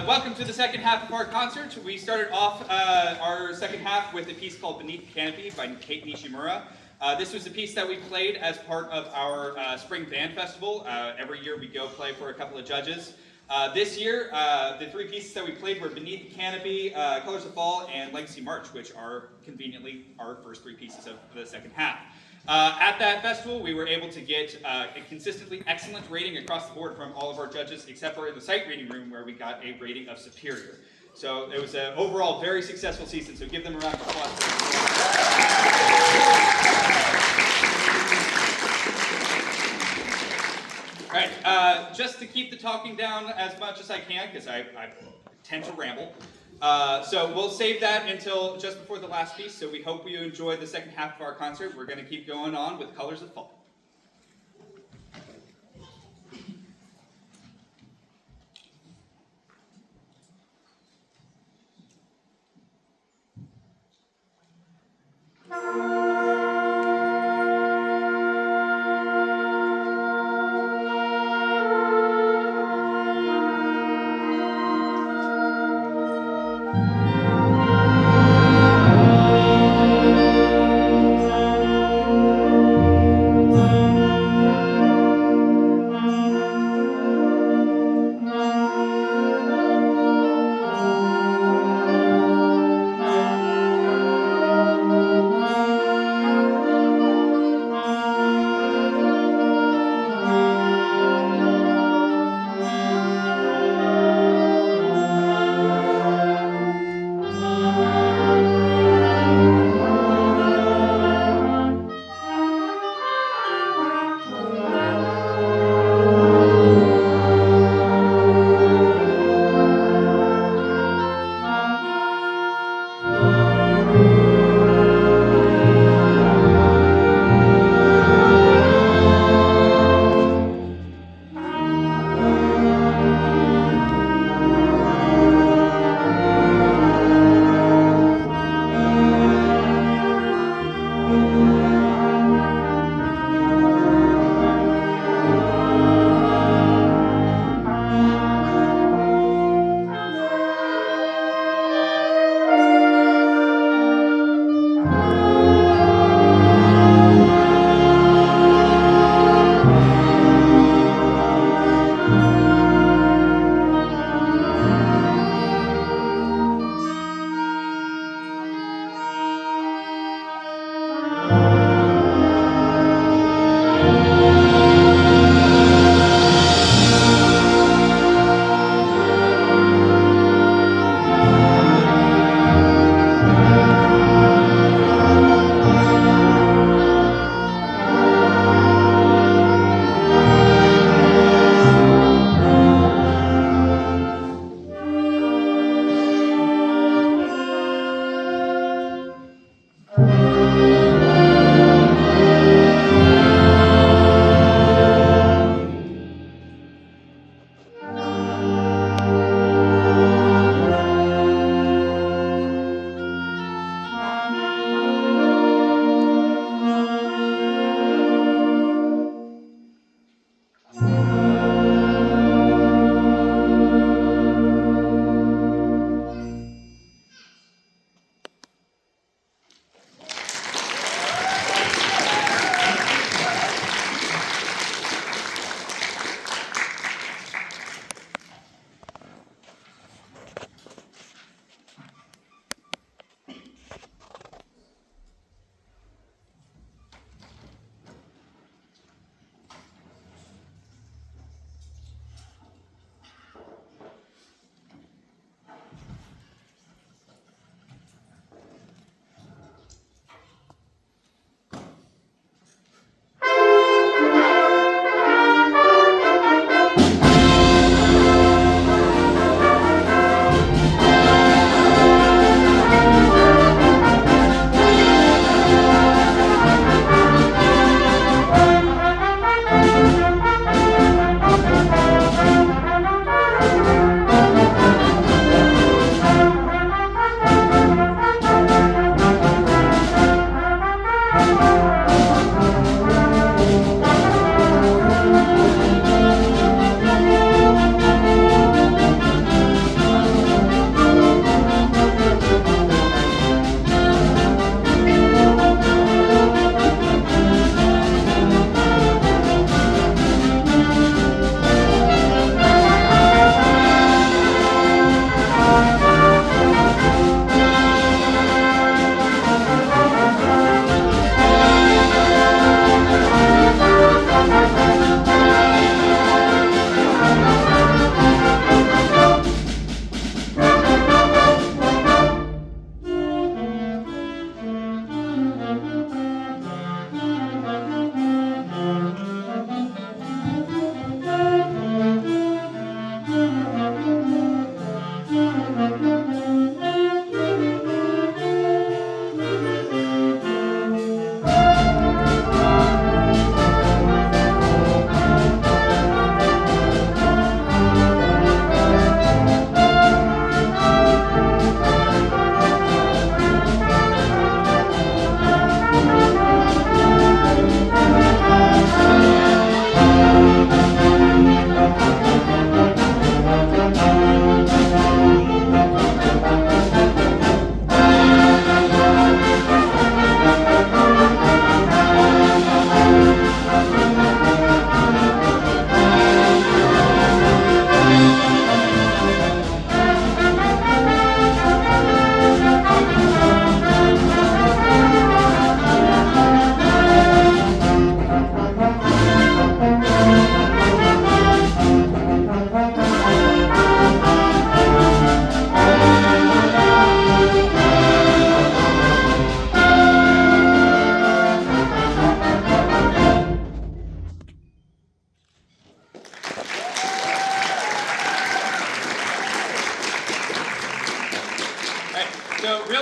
Welcome to the second half of our concert. We started off our second half with a piece called Beneath the Canopy by Kate Nishimura. This was a piece that we played as part of our Spring Band Festival. Every year we go play for a couple of judges. This year, the three pieces that we played were Beneath the Canopy, Colors of Fall, and Legacy March, which are conveniently our first three pieces of the second half. At that festival, we were able to get a consistently excellent rating across the board from all of our judges, except for in the sight reading room where we got a rating of superior. So it was an overall very successful season, so give them a round of applause. All right, just to keep the talking down as much as I can, because I tend to ramble. So we'll save that until just before the last piece, so we hope you enjoy the second half of our concert. We're going to keep going on with Colors of Fall.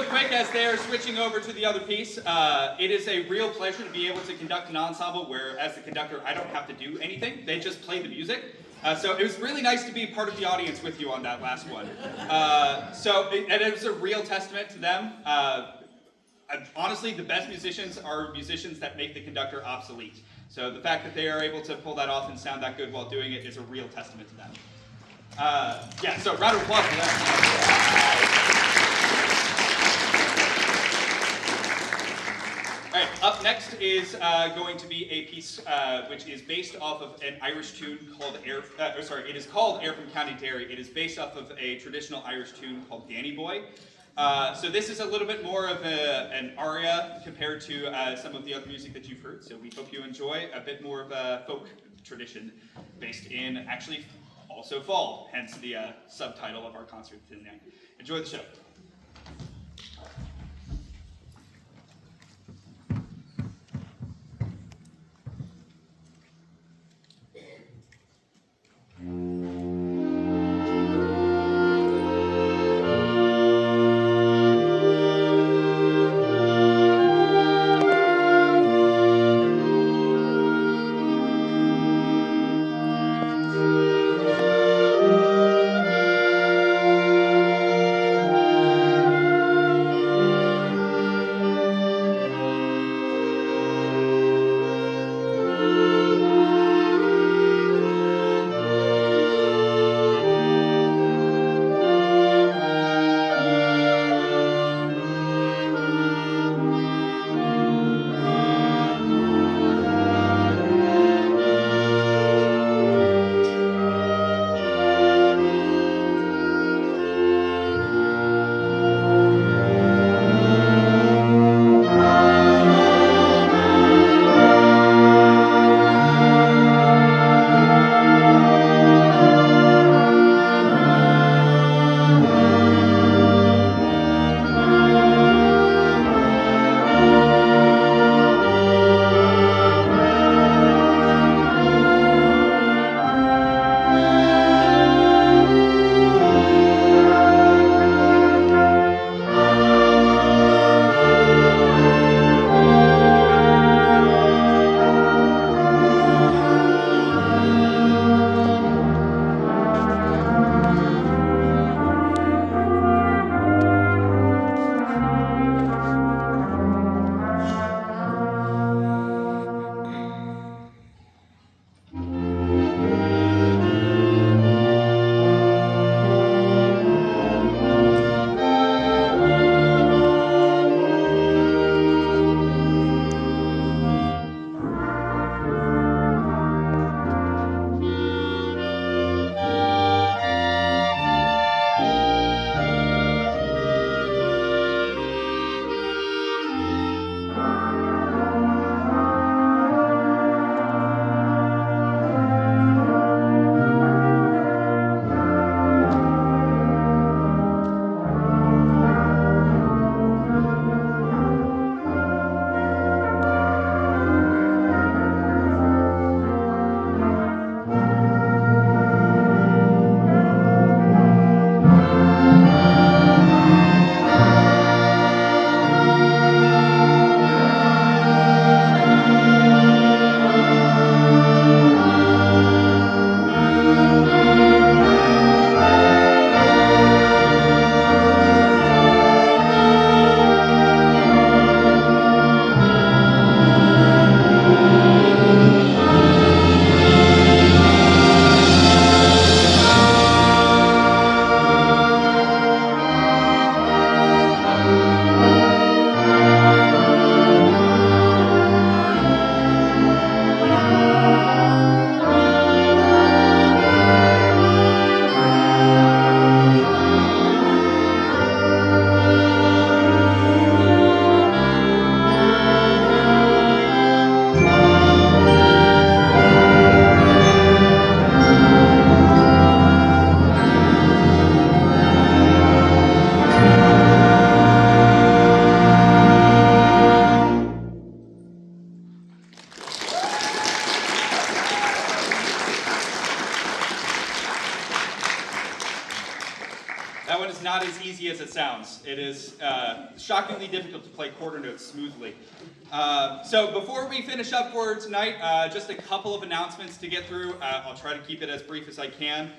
real quick, as they are switching over to the other piece, it is a real pleasure to be able to conduct an ensemble where, as the conductor, I don't have to do anything. They just play the music. So it was really nice to be part of the audience with you on that last one. And it was a real testament to them. Honestly, the best musicians are musicians that make the conductor obsolete. So the fact that they are able to pull that off and sound that good while doing it is a real testament to them. Yeah, so round of applause for that. All right, up next is going to be a piece which is based off of an Irish tune called it is called Air from County Derry. It is based off of a traditional Irish tune called Danny Boy. So this is a little bit more of an aria compared to some of the other music that you've heard. So we hope you enjoy a bit more of a folk tradition based in actually also fall, hence the subtitle of our concert tonight. Enjoy the show. is not as easy as it sounds. It is shockingly difficult to play quarter notes smoothly. So before we finish up for tonight, just a couple of announcements to get through. I'll try to keep it as brief as I can.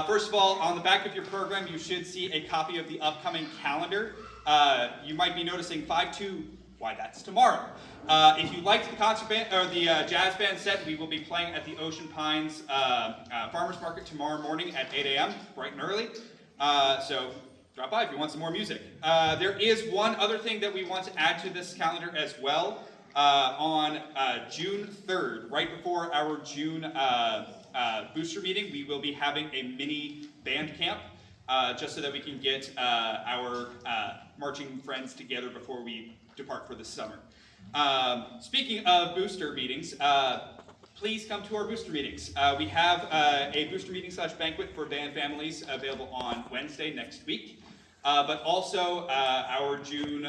First of all, on the back of your program, you should see a copy of the upcoming calendar. You might be noticing 5-2, why that's tomorrow. If you liked the concert band or the jazz band set, we will be playing at the Ocean Pines Farmers Market tomorrow morning at 8 a.m., bright and early. So drop by if you want some more music. There is one other thing that we want to add to this calendar as well. On June 3rd, right before our June booster meeting, we will be having a mini band camp, just so that we can get our marching friends together before we depart for the summer. Speaking of booster meetings, please come to our booster meetings. We have a booster meeting / banquet for band families available on Wednesday next week. But also our June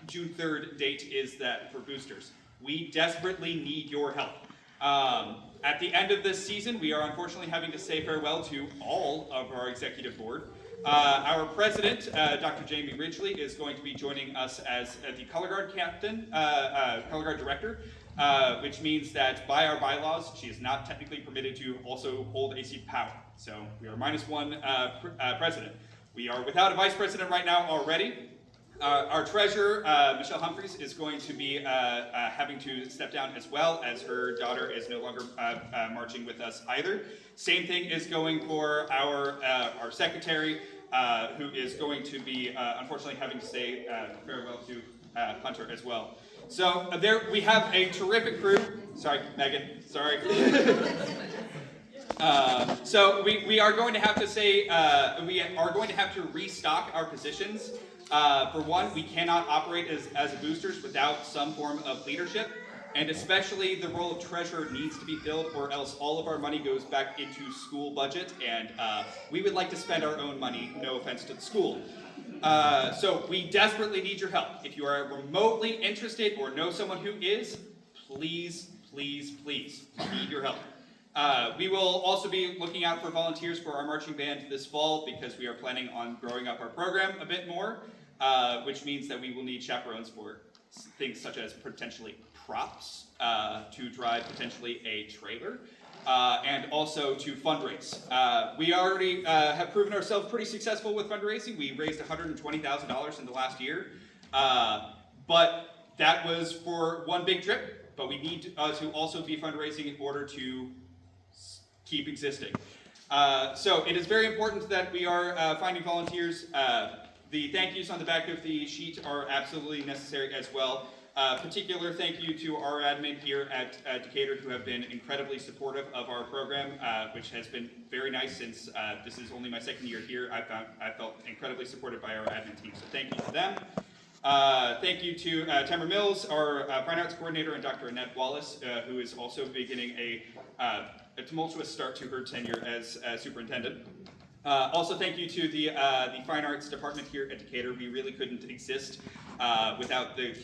3rd date is that for boosters. We desperately need your help. At the end of this season, we are unfortunately having to say farewell to all of our executive board. Our president, Dr. Jamie Ridgely, is going to be joining us as the color guard captain, color guard director, which means that by our bylaws, she is not technically permitted to also hold a seat of power. So we are -1 president. We are without a vice president right now already. Our treasurer, Michelle Humphreys, is going to be having to step down as well, as her daughter is no longer marching with us either. Same thing is going for our secretary, who is going to be unfortunately having to say farewell to Hunter as well. So there we have a terrific crew. Sorry, Megan. Sorry. So we are going to have to say we are going to have to restock our positions. For one, we cannot operate as boosters without some form of leadership, and especially the role of treasurer needs to be filled, or else all of our money goes back into school budget, and we would like to spend our own money, no offense to the school. So we desperately need your help. If you are remotely interested or know someone who is, please, please, please, need your help. We will also be looking out for volunteers for our marching band this fall, because we are planning on growing up our program a bit more, which means that we will need chaperones for things such as potentially props, to drive potentially a trailer, and also to fundraise. We already have proven ourselves pretty successful with fundraising. We raised $120,000 in the last year, but that was for one big trip, but we need to also be fundraising in order to keep existing. So it is very important that we are finding volunteers. The thank yous on the back of the sheet are absolutely necessary as well. Particular thank you to our admin here at Decatur, who have been incredibly supportive of our program, which has been very nice since this is only my second year here. I felt incredibly supported by our admin team, so thank you to them. Thank you to Tamara Mills, our Fine Arts Coordinator, and Dr. Annette Wallace, who is also beginning a tumultuous start to her tenure as superintendent. Also, thank you to the Fine Arts Department here at Decatur. We really couldn't exist without the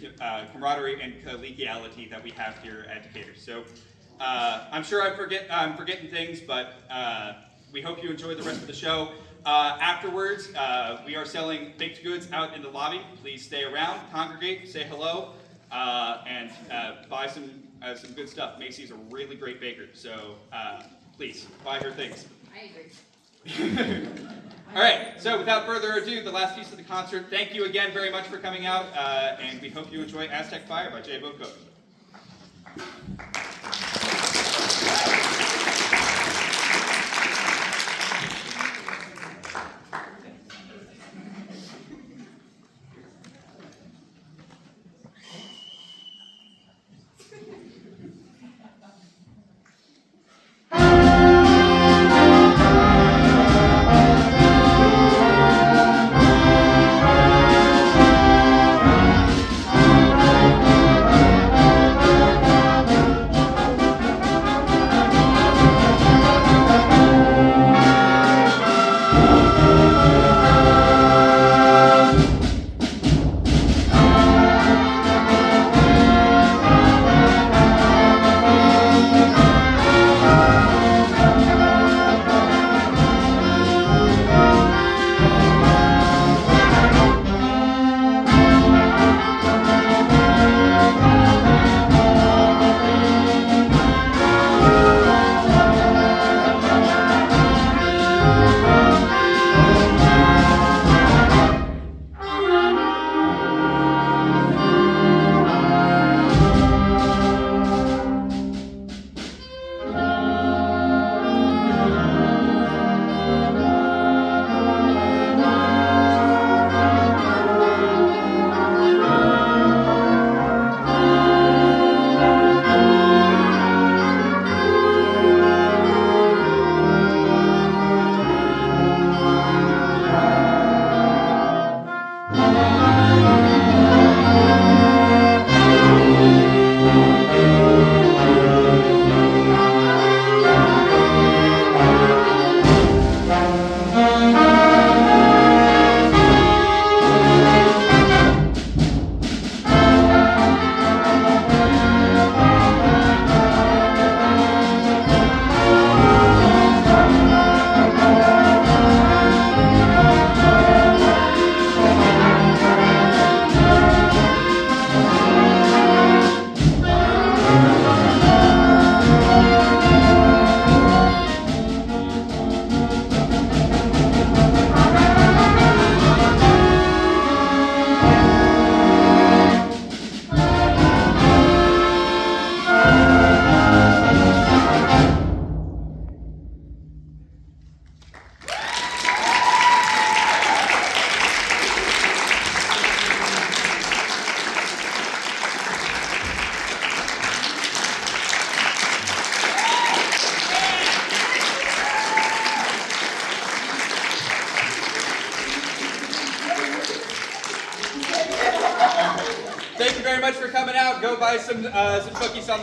camaraderie and collegiality that we have here at Decatur. So I'm sure I'm forgetting things, but we hope you enjoy the rest of the show. Afterwards, we are selling baked goods out in the lobby. Please stay around, congregate, say hello, and buy some good stuff. Macy's a really great baker, so please buy her things. I agree. All right, so without further ado, the last piece of the concert. Thank you again very much for coming out, and we hope you enjoy Aztec Fire by Jay Bocook. buy some cookies on the